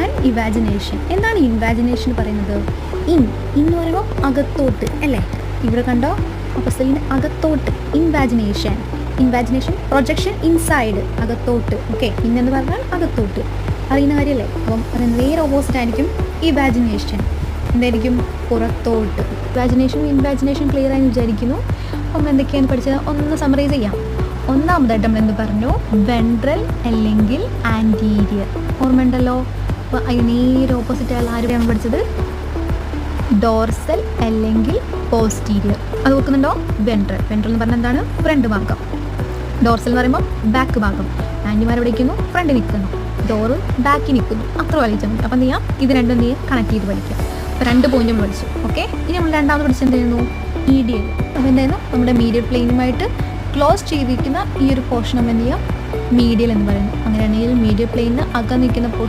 And ഇവാജിനേഷൻ. എന്താണ് ഇൻവാജിനേഷൻ പറയുന്നത്? എന്ന് പറയുമ്പോൾ അകത്തോട്ട് അല്ലേ? ഇവിടെ കണ്ടോ ഓപ്പോസിറ്റിന് അകത്തോട്ട് ഇൻവാജിനേഷൻ പ്രൊജക്ഷൻ ഇൻസൈഡ് അകത്തോട്ട്. ഓക്കെ, ഇന്നെന്ന് പറഞ്ഞാൽ അകത്തോട്ട്, അറിയുന്ന കാര്യമല്ലേ? അപ്പം അത് നേരെ ഓപ്പോസിറ്റ് ആയിരിക്കും ഇവാജിനേഷൻ. എന്തായിരിക്കും? പുറത്തോട്ട്. ഇൻവാജിനേഷൻ ക്ലിയർ ആയി വിചാരിക്കുന്നു. അപ്പം എന്തൊക്കെയാണ് പഠിച്ചത് ഒന്ന് സമ്മറൈസ് ചെയ്യാം. ഒന്നാമതായിട്ട് നമ്മൾ എന്ത് പറഞ്ഞു? വെൻട്രൽ അല്ലെങ്കിൽ ആൻറ്റീരിയർ. ഓർമ്മയുണ്ടല്ലോ? അപ്പോൾ അതിന് നേരെ ഓപ്പോസിറ്റ് ആയുള്ള ആരുടെയാണ് പഠിച്ചത്? ഡോർസൽ അല്ലെങ്കിൽ പോസ്റ്റീരിയർ. അത് നോക്കുന്നുണ്ടോ? വെൻട്രൽ എന്ന് പറഞ്ഞാൽ എന്താണ്? ഫ്രണ്ട് ഭാഗം. ഡോർസൽ എന്ന് പറയുമ്പോൾ ബാക്ക് ഭാഗം. ആൻറ്റിമാർ എവിടെ നിൽക്കുന്നു? ഫ്രണ്ട് നിൽക്കുന്നു. ഡോറ് ബാക്കിൽ നിൽക്കുന്നു. അത്ര വലിച്ചാൽ മതി. അപ്പം എന്ത് ചെയ്യാം? ഇത് രണ്ടും എന്ത് ചെയ്യുക? കണക്ട് ചെയ്ത് പഠിക്കാം. അപ്പോൾ 2 പോയിന്റ് നമ്മൾ പഠിച്ചു. ഓക്കെ, ഇനി നമ്മൾ രണ്ടാമത് പഠിച്ചത് എന്തായിരുന്നു? മീഡിയൽ. അപ്പോൾ എന്തായിരുന്നു? നമ്മുടെ മീഡിയൽ പ്ലെയിനുമായിട്ട് ക്ലോസ് ചെയ്തിരിക്കുന്ന ഈ ഒരു പോർഷൻ നമ്മൾ എന്ത് ചെയ്യാം? മീഡിയൽ എന്ന് പറയുന്നത്. അങ്ങനെയാണെങ്കിൽ മീഡിയൽ പ്ലെയിനിന് അകം നിൽക്കുന്ന പോർഷൻ